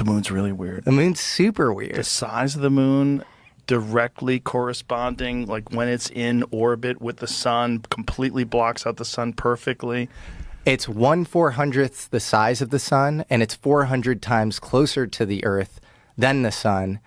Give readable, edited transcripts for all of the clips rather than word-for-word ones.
The moon's really weird. The moon's super weird. The size of the moon directly corresponding, like when it's in orbit with the sun, completely blocks out the sun perfectly. It's 1/400th the size of the sun, and it's 400 times closer to the Earth than the sun.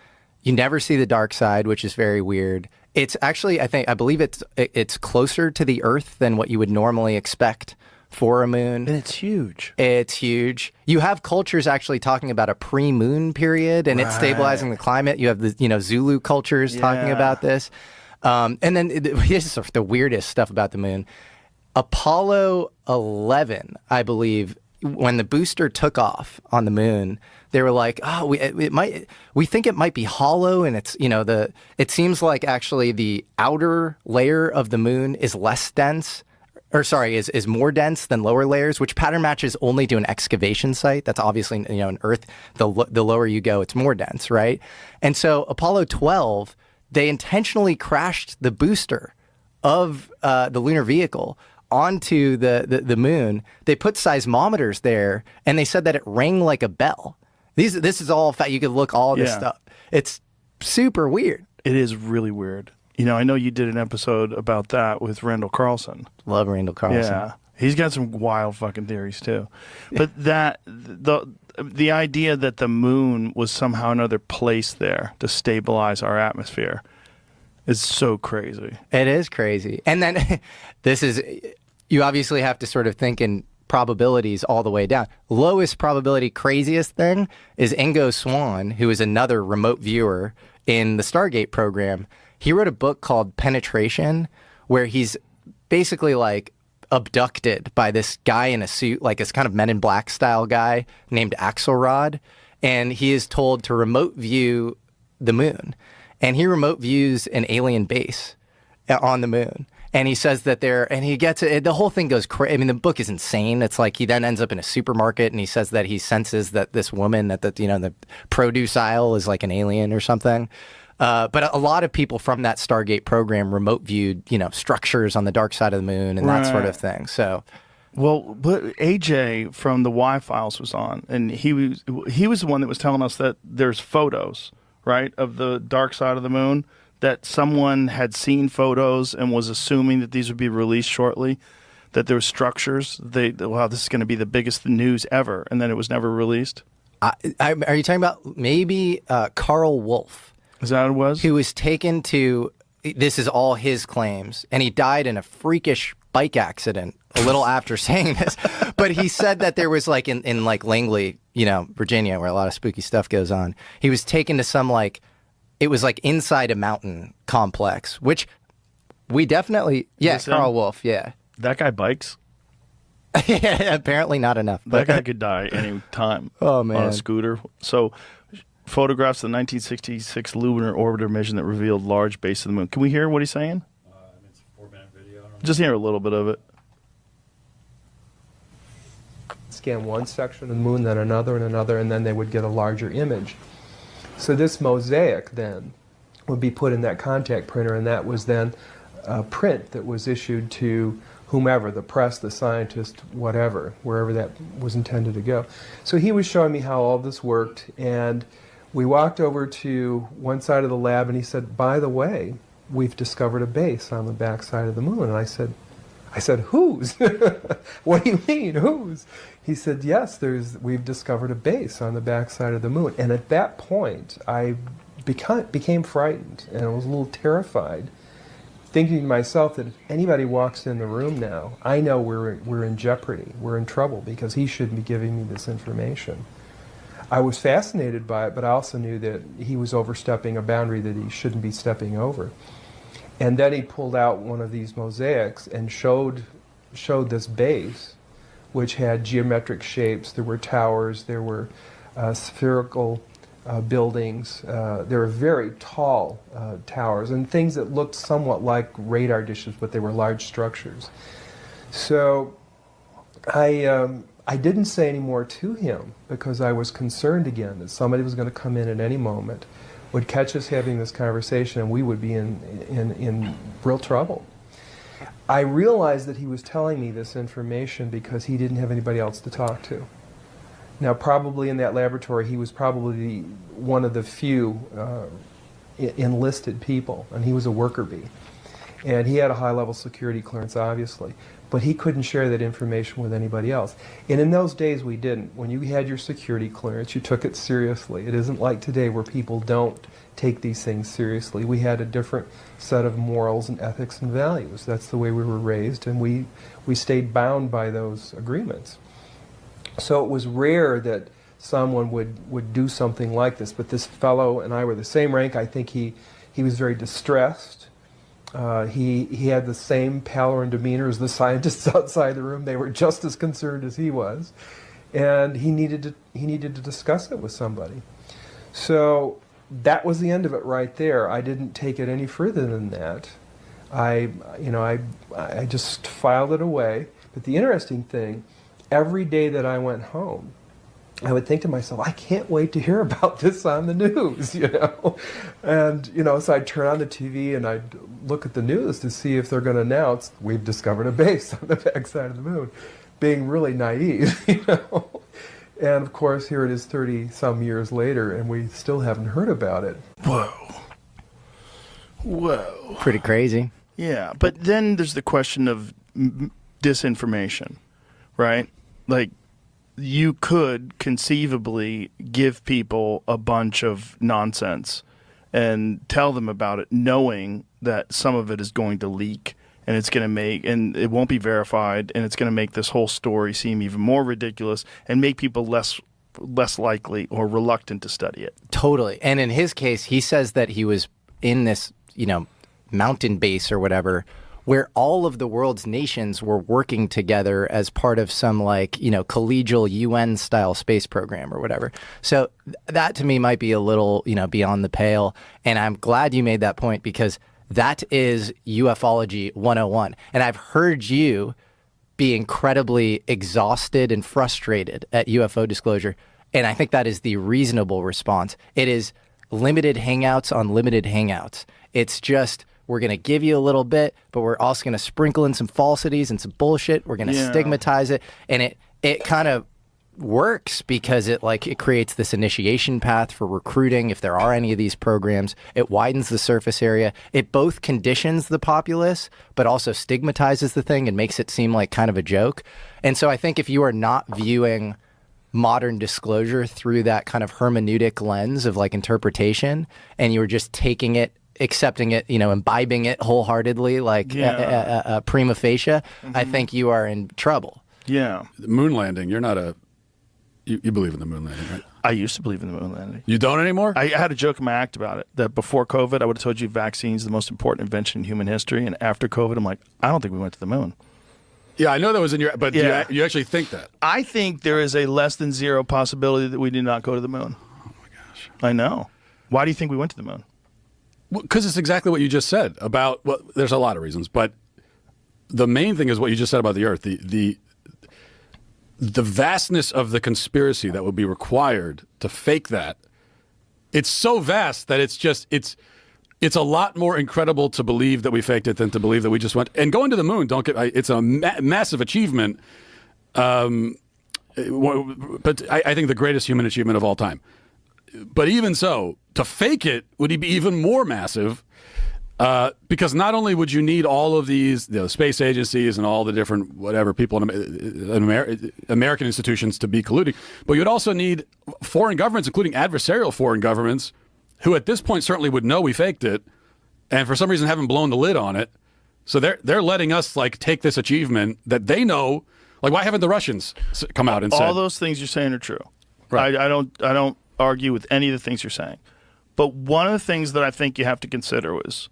You never see the dark side, which is very weird. It's actually, I believe it's closer to the Earth than what you would normally expect for a moon. And it's huge. It's huge. You have cultures actually talking about a pre-moon period, and it's stabilizing the climate. You have the Zulu cultures talking about this. And then here's the weirdest stuff about the moon. Apollo 11, I believe, when the booster took off on the moon, they were like, "Oh, we think it might be hollow, and it's it seems like actually the outer layer of the moon is less dense." Or sorry, is more dense than lower layers, which pattern matches only to an excavation site. That's obviously, in Earth, the lower you go, it's more dense, right? And so Apollo 12, they intentionally crashed the booster of the lunar vehicle onto the moon. They put seismometers there, and they said that it rang like a bell. This is all fact. You could look all this stuff. It's super weird. It is really weird. I know you did an episode about that with Randall Carlson. Love Randall Carlson. Yeah. He's got some wild fucking theories too. But the idea that the moon was somehow another place there to stabilize our atmosphere is so crazy. It is crazy. And then you obviously have to sort of think in probabilities all the way down. Lowest probability, craziest thing is Ingo Swann, who is another remote viewer in the Stargate program. He wrote a book called Penetration, where he's basically like abducted by this guy in a suit, like this kind of Men in Black style guy named Axelrod. And he is told to remote view the moon. And he remote views an alien base on the moon. And he says that he gets it. The whole thing goes crazy. I mean, the book is insane. It's like he then ends up in a supermarket and he says that he senses that this woman at the produce aisle is like an alien or something. But a lot of people from that Stargate program remote viewed, structures on the dark side of the moon and that sort of thing. So, well, but AJ from the Y-Files was on, and he was the one that was telling us that there's photos, right, of the dark side of the moon, that someone had seen photos and was assuming that these would be released shortly, that there were structures. Wow, this is going to be the biggest news ever, and then it was never released. Are you talking about maybe Carl Wolf? Is that what it was? Who was taken to, this is all his claims, and he died in a freakish bike accident a little after saying this. But he said that there was like in like Langley, Virginia, where a lot of spooky stuff goes on. He was taken to some it was like inside a mountain complex, which we definitely, Carl Wolf, yeah. That guy bikes? Yeah, apparently not enough. That guy could die any time. Oh, man. On a scooter. So, photographs of the 1966 lunar orbiter mission that revealed large base of the moon. Can we hear what he's saying? It's a 4-minute video. Just hear a little bit of it. Scan one section of the moon, then another and another, and then they would get a larger image. So this mosaic then would be put in that contact printer, and that was then a print that was issued to whomever, the press, the scientist, whatever, wherever that was intended to go. So he was showing me how all this worked, and we walked over to one side of the lab, and he said, "By the way, we've discovered a base on the back side of the moon." And I said, "Whose?" "What do you mean, whose?" He said, "Yes, we've discovered a base on the back side of the moon." And at that point, I became frightened, and I was a little terrified, thinking to myself that if anybody walks in the room now, I know we're in jeopardy, we're in trouble, because he shouldn't be giving me this information. I was fascinated by it, but I also knew that he was overstepping a boundary that he shouldn't be stepping over. And then he pulled out one of these mosaics and showed this base, which had geometric shapes. There were towers, there were spherical buildings. There were very tall towers and things that looked somewhat like radar dishes, but they were large structures. So I didn't say any more to him because I was concerned again that somebody was going to come in at any moment, would catch us having this conversation, and we would be in real trouble. I realized that he was telling me this information because he didn't have anybody else to talk to. Now, probably in that laboratory, he was probably one of the few enlisted people, and he was a worker bee. And he had a high-level security clearance, obviously, but he couldn't share that information with anybody else. And in those days, we didn't. When you had your security clearance, you took it seriously. It isn't like today where people don't take these things seriously. We had a different set of morals and ethics and values. That's the way we were raised, and we stayed bound by those agreements. So it was rare that someone would do something like this, but this fellow and I were the same rank. I think he was very distressed. He had the same pallor and demeanor as the scientists outside the room. They were just as concerned as he was, and he needed to discuss it with somebody. So that was the end of it right there. I didn't take it any further than that. I just filed it away. But the interesting thing, every day that I went home, I would think to myself, I can't wait to hear about this on the news, And, so I'd turn on the TV and I'd look at the news to see if they're going to announce, we've discovered a base on the backside of the moon, being really naive, And, of course, here it is 30-some years later, and we still haven't heard about it. Whoa. Pretty crazy. Yeah, but then there's the question of disinformation, right? Like, you could conceivably give people a bunch of nonsense and tell them about it, knowing that some of it is going to leak and it's going to and it won't be verified, and it's going to make this whole story seem even more ridiculous and make people less likely or reluctant to study it. Totally. And in his case, he says that he was in this, mountain base or whatever, where all of the world's nations were working together as part of some collegial UN style space program or whatever. So that to me might be a little, beyond the pale. And I'm glad you made that point, because that is ufology 101. And I've heard you be incredibly exhausted and frustrated at UFO disclosure. And I think that is the reasonable response. It is limited hangouts on limited hangouts. It's just, we're going to give you a little bit, but we're also going to sprinkle in some falsities and some bullshit. We're going to stigmatize it. And it kind of works because it creates this initiation path for recruiting. If there are any of these programs, it widens the surface area. It both conditions the populace, but also stigmatizes the thing and makes it seem like kind of a joke. And so I think if you are not viewing modern disclosure through that kind of hermeneutic lens of interpretation, and you were just taking it, accepting it, imbibing it wholeheartedly, prima facie, I think you are in trouble. Yeah. The moon landing, you're not you believe in the moon landing, right? I used to believe in the moon landing. You don't anymore? I had a joke in my act about it, that before COVID, I would have told you vaccines the most important invention in human history, and after COVID, I'm like, I don't think we went to the moon. Yeah, I know that was in your, but you actually think that? I think there is a less than zero possibility that we did not go to the moon. Oh my gosh. I know. Why do you think we went to the moon? Because it's exactly what you just said about, well, there's a lot of reasons, but the main thing is what you just said about the Earth. The vastness of the conspiracy that would be required to fake that, it's so vast that it's a lot more incredible to believe that we faked it than to believe that we just went. And going to the moon, it's a massive achievement, but I think the greatest human achievement of all time. But even so, to fake it would be even more massive, because not only would you need all of these space agencies and all the different people in American institutions to be colluding, but you'd also need foreign governments, including adversarial foreign governments, who at this point certainly would know we faked it, and for some reason haven't blown the lid on it. So they're letting us take this achievement that they know. Why haven't the Russians come out and said all those things you're saying are true? Right. I don't argue with any of the things you're saying. But one of the things that I think you have to consider is,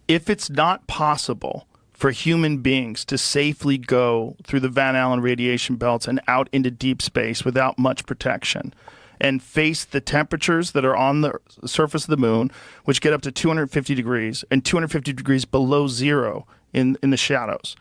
if it's not possible for human beings to safely go through the Van Allen radiation belts and out into deep space without much protection and face the temperatures that are on the surface of the moon, which get up to 250 degrees and 250 degrees below zero in the shadows.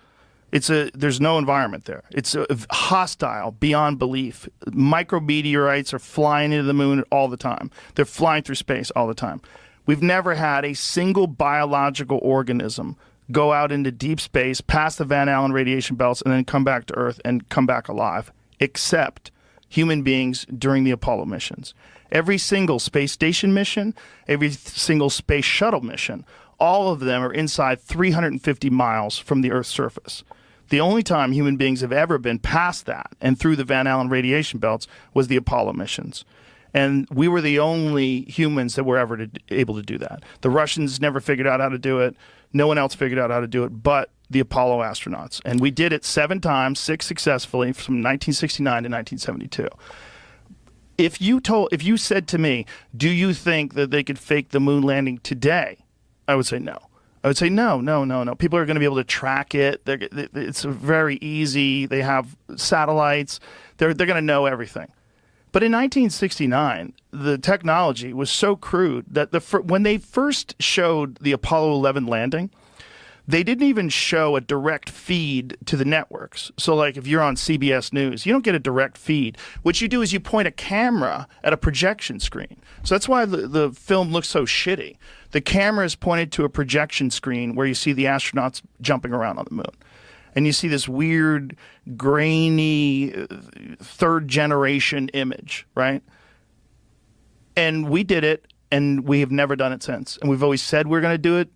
There's no environment there. It's hostile beyond belief. Micrometeorites are flying into the moon all the time. They're flying through space all the time. We've never had a single biological organism go out into deep space, past the Van Allen radiation belts, and then come back to Earth and come back alive, except human beings during the Apollo missions. Every single space station mission, every single space shuttle mission, all of them are inside 350 miles from the Earth's surface. The only time human beings have ever been past that and through the Van Allen radiation belts was the Apollo missions. And we were the only humans that were ever able to do that. The Russians never figured out how to do it. No one else figured out how to do it but the Apollo astronauts. And we did it 7 times, 6 successfully from 1969 to 1972. If you said to me, do you think that they could fake the moon landing today? I would say no. I would say no. People are going to be able to track it. It's very easy. They have satellites. They're going to know everything. But in 1969, the technology was so crude that when they first showed the Apollo 11 landing, they didn't even show a direct feed to the networks. So like if you're on CBS News, you don't get a direct feed. What you do is you point a camera at a projection screen. So that's why the film looks so shitty. The camera is pointed to a projection screen where you see the astronauts jumping around on the moon. And you see this weird, grainy, third-generation image, right? And we did it, and we have never done it since. And we've always said we're going to do it,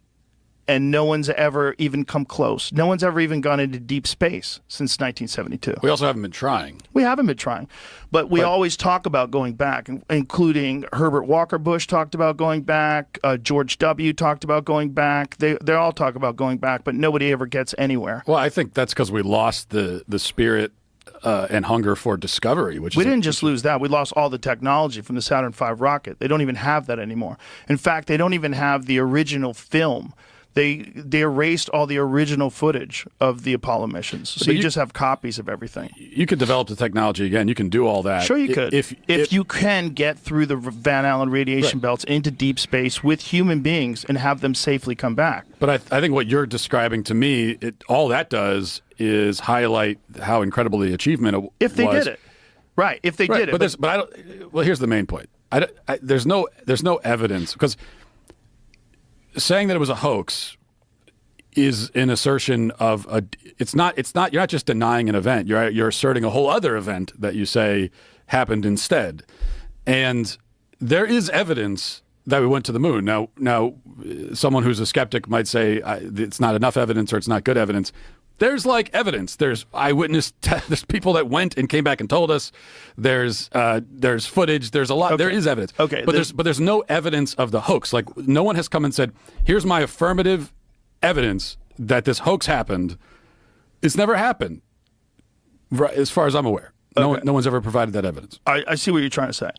and no one's ever even come close. No one's ever even gone into deep space since 1972. We also haven't been trying. We haven't been trying. But we always talk about going back, including Herbert Walker Bush talked about going back, George W. talked about going back. They all talk about going back, but nobody ever gets anywhere. Well, I think that's because we lost the spirit and hunger for discovery. We didn't just lose that. We lost all the technology from the Saturn V rocket. They don't even have that anymore. In fact, they don't even have the original film. They erased all the original footage of the Apollo missions. So you just have copies of everything. You could develop the technology again. You can do all that. Sure you could. If you can get through the Van Allen radiation belts into deep space with human beings and have them safely come back. But I think what you're describing to me, all that does is highlight how incredible the achievement was. If they did it. Right, if they did it. But I don't. Well, here's the main point. There's no evidence, because saying that it was a hoax is an assertion of it's not you're not just denying an event, you're asserting a whole other event that you say happened instead. And there is evidence that we went to the moon. Now someone who's a skeptic might say it's not enough evidence or it's not good evidence. There's evidence. There's eyewitness. There's people that went and came back and told us. There's footage. There's a lot. Okay. There is evidence. Okay. But there's no evidence of the hoax. Like no one has come and said, "Here's my affirmative evidence that this hoax happened." It's never happened, right, as far as I'm aware. No one's ever provided that evidence. I see what you're trying to say.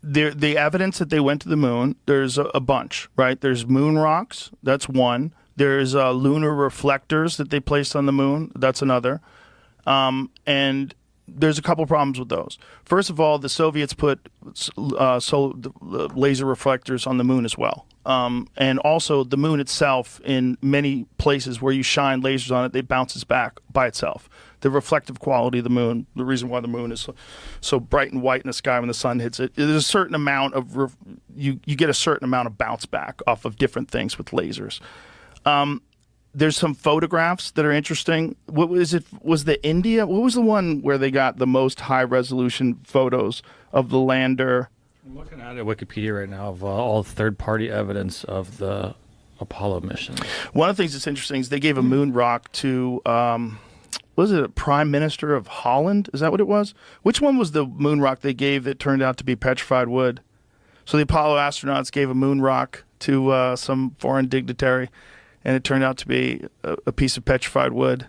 The evidence that they went to the moon, there's a bunch, right? There's moon rocks. That's one. There's lunar reflectors that they placed on the moon. That's another. And there's a couple problems with those. First of all, the Soviets put laser reflectors on the moon as well. And also the moon itself, in many places where you shine lasers on it, it bounces back by itself. The reflective quality of the moon, the reason why the moon is so bright and white in the sky when the sun hits it, there's a certain amount of, you get a certain amount of bounce back off of different things with lasers. There's some photographs that are interesting. What was it? Was the India? What was the one where they got the most high resolution photos of the lander? I'm looking at Wikipedia right now of all third-party evidence of the Apollo mission. One of the things that's interesting is they gave a moon rock to, was it a prime minister of Holland? Is that what it was? Which one was the moon rock they gave that turned out to be petrified wood? So the Apollo astronauts gave a moon rock to some foreign dignitary, and it turned out to be a piece of petrified wood.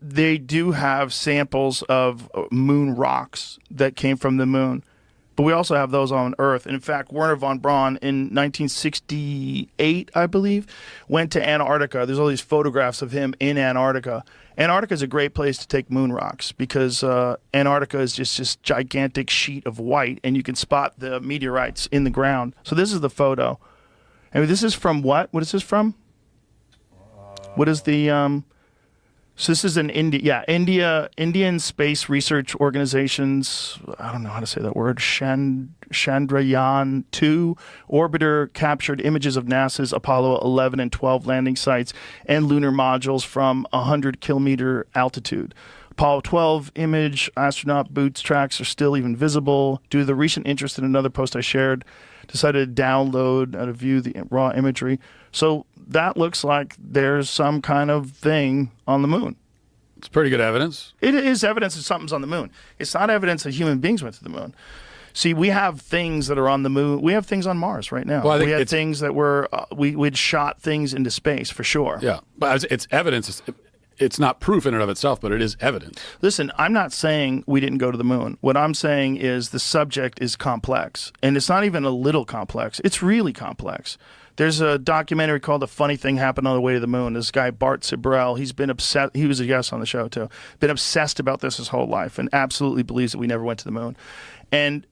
They do have samples of moon rocks that came from the moon, but we also have those on Earth. And in fact, Wernher von Braun in 1968, I believe, went to Antarctica. There's all these photographs of him in Antarctica. Antarctica is a great place to take moon rocks because Antarctica is just this gigantic sheet of white, and you can spot the meteorites in the ground. So this is the photo. And this is from what? What is this from? What is the so this is an Indian Space Research Organization's, I don't know how to say that word, Chandrayaan-2 orbiter captured images of NASA's Apollo 11 and 12 landing sites and lunar modules from 100-kilometer altitude. Apollo 12 image, astronaut boots tracks are still even visible. Due to the recent interest in another post I shared, decided to download to view the raw imagery. So that looks like there's some kind of thing on the moon. It's pretty good evidence. It is evidence that something's on the moon. It's not evidence that human beings went to the moon. See, we have things that are on the moon. We have things on Mars right now. Well, I think we had things that were, we'd shot things into space for sure. Yeah, but it's evidence. It's not proof in and of itself, but it is evidence. Listen, I'm not saying we didn't go to the moon. What I'm saying is the subject is complex. And it's not even a little complex. It's really complex. There's a documentary called A Funny Thing Happened on the Way to the Moon. This guy, Bart Sibrel, he's been obsessed. He was a guest on the show, too. Been obsessed about this his whole life and absolutely believes that we never went to the moon. And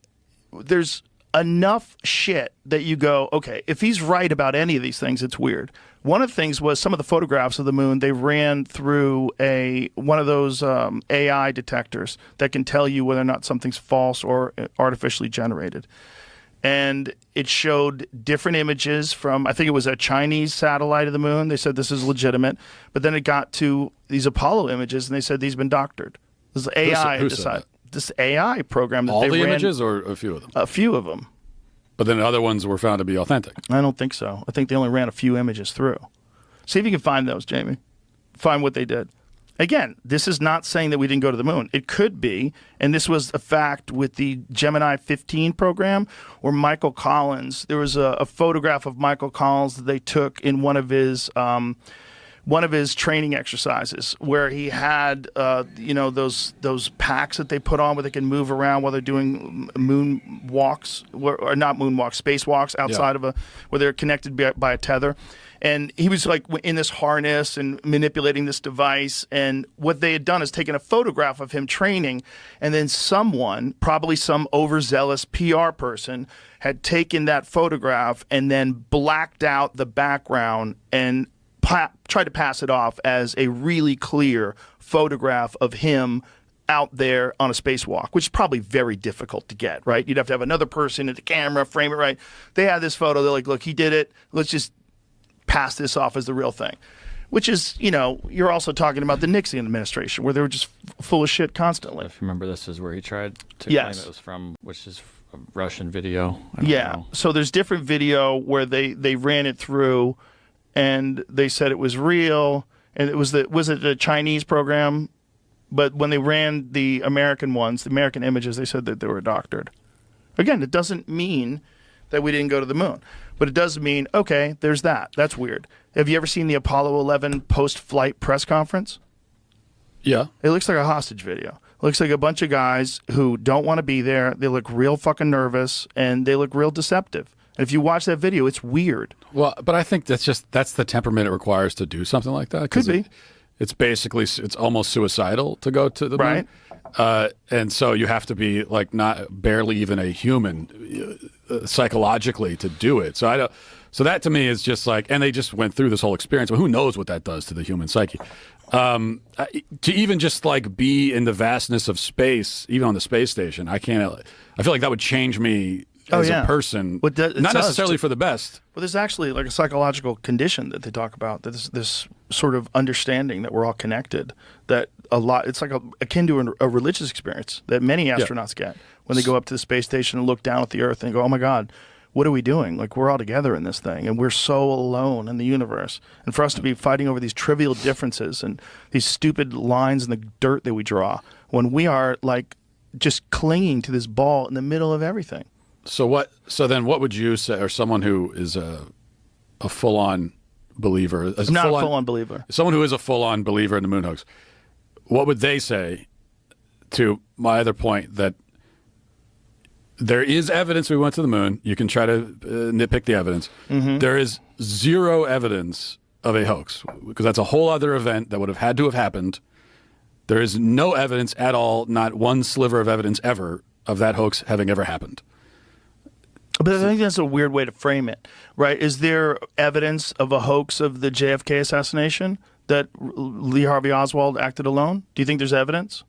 there's enough shit that you go, okay, if he's right about any of these things, it's weird. One of the things was some of the photographs of the moon, they ran through one of those AI detectors that can tell you whether or not something's false or artificially generated. And it showed different images from, I think it was a Chinese satellite of the moon. They said this is legitimate. But then it got to these Apollo images, and they said these have been doctored. This is AI. Who said that? This AI program that All they the ran, images or a few of them? a few of them. But then other ones were found to be authentic. I don't think so. I think they only ran a few images through. See if you can find those, Jamie. Find what they did. Again, this is not saying that we didn't go to the moon. It could be, and this was a fact with the Gemini 15 program, where Michael Collins, there was a photograph of Michael Collins that they took in one of his training exercises, where he had those packs that they put on where they can move around while they're doing moon walks, or not moon walks, space walks outside of where they're connected by a tether. And he was like in this harness and manipulating this device. And what they had done is taken a photograph of him training, and then someone, probably some overzealous PR person, had taken that photograph and then blacked out the background and tried to pass it off as a really clear photograph of him out there on a spacewalk, which is probably very difficult to get, right? You'd have to have another person at the camera, frame it right. They had this photo. They're like, look, he did it. Let's just pass this off as the real thing, which is, you're also talking about the Nixon administration, where they were just full of shit constantly. If you remember, this is where he tried to claim it was from, which is a Russian video. I don't know. So there's different video where they ran it through, and they said it was real, and was it a Chinese program? But when they ran the American ones, the American images, they said that they were doctored. Again, it doesn't mean that we didn't go to the moon. But it does mean, okay, there's that. That's weird. Have you ever seen the Apollo 11 post-flight press conference? Yeah. It looks like a hostage video. It looks like a bunch of guys who don't want to be there. They look real fucking nervous, and they look real deceptive. And if you watch that video, it's weird. Well, but I think that's the temperament it requires to do something like that. Could be. It's almost suicidal to go to the moon. Right. And so you have to be like barely even a human psychologically to do it. So that to me is just like, and they just went through this whole experience. Well, who knows what that does to the human psyche? To even just like be in the vastness of space, even on the space station, I feel like that would change me as a person, not necessarily for the best. Well, there's actually like a psychological condition that they talk about. That this sort of understanding that we're all connected. That it's like akin to a religious experience that many astronauts get when they go up to the space station and look down at the Earth and go, "Oh my God, what are we doing? Like we're all together in this thing, and we're so alone in the universe. And for us to be fighting over these trivial differences and these stupid lines in the dirt that we draw, when we are like just clinging to this ball in the middle of everything." So then what would you say, or someone who is a full-on believer? I'm not a full-on believer. Someone who is a full-on believer in the moon hoax, what would they say to my other point that there is evidence we went to the moon? You can try to nitpick the evidence. Mm-hmm. There is zero evidence of a hoax, because that's a whole other event that would have had to have happened. There is no evidence at all, not one sliver of evidence ever, of that hoax having ever happened. But I think that's a weird way to frame it, right? Is there evidence of a hoax of the JFK assassination that Lee Harvey Oswald acted alone? Do you think there's evidence?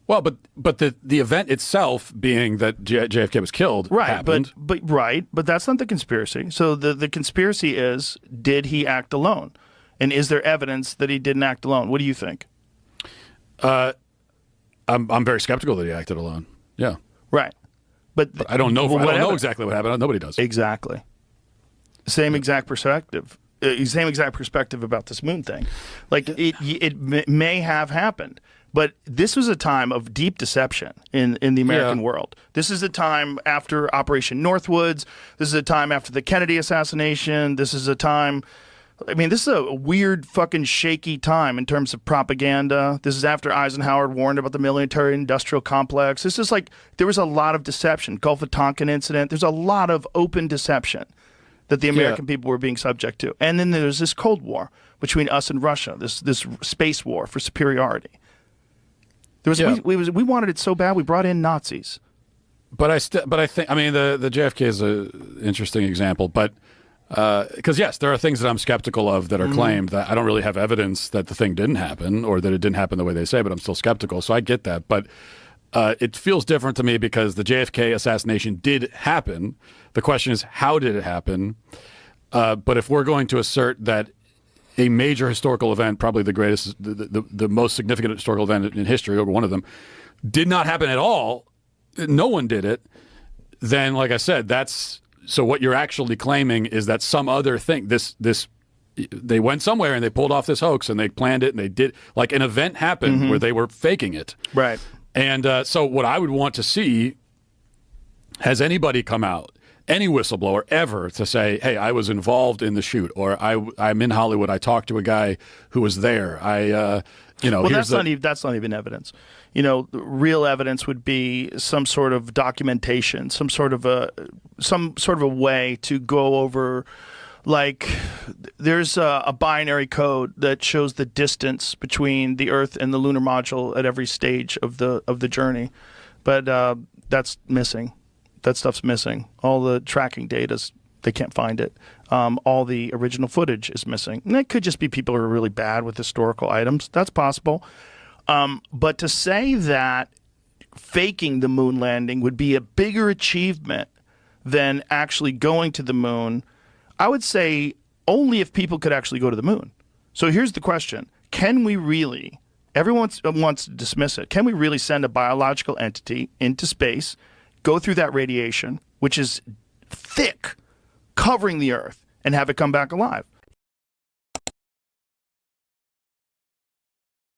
Well, but the event itself, being that JFK was killed, happened. But that's not the conspiracy. So the conspiracy is, did he act alone? And is there evidence that he didn't act alone? What do you think? I'm very skeptical that he acted alone. Yeah. Right. But I don't know. I don't whatever. know exactly what happened. Nobody does. Exactly. Same exact perspective. Same exact perspective about this moon thing. Like it may have happened, but this was a time of deep deception in the American world. This is a time after Operation Northwoods. This is a time after the Kennedy assassination. This is a time. I mean, this is a weird, fucking shaky time in terms of propaganda. This is after Eisenhower warned about the military-industrial complex. This is like, there was a lot of deception. Gulf of Tonkin incident. There's a lot of open deception that the American people were being subject to. And then there's this Cold War between us and Russia, this space war for superiority. There was we wanted it so bad we brought in Nazis. But I think, I mean, the JFK is an interesting example, but because yes, there are things that I'm skeptical of that are claimed that I don't really have evidence that the thing didn't happen or that it didn't happen the way they say, but I'm still skeptical. So I get that. But it feels different to me because the JFK assassination did happen. The question is, how did it happen? But if we're going to assert that a major historical event, probably the greatest, the most significant historical event in history, or one of them, did not happen at all, no one did it, then like I said, so what you're actually claiming is that some other thing, they went somewhere and they pulled off this hoax and they planned it and they did, like an event happened where they were faking it. Right. And so what I would want to see, has anybody come out, any whistleblower ever, to say, hey, I was involved in the shoot, or I'm in Hollywood, I talked to a guy who was there. Well, that's not even evidence. You know, real evidence would be some sort of documentation, some sort of a way to go over, like, there's a binary code that shows the distance between the Earth and the lunar module at every stage of the journey, but that's missing. That stuff's missing. All the tracking data, they can't find it. All the original footage is missing. And that could just be people who are really bad with historical items. That's possible. But to say that faking the moon landing would be a bigger achievement than actually going to the moon, I would say only if people could actually go to the moon. So here's the question. Can we really, everyone wants to dismiss it, can we really send a biological entity into space, go through that radiation, which is thick, covering the Earth, and have it come back alive?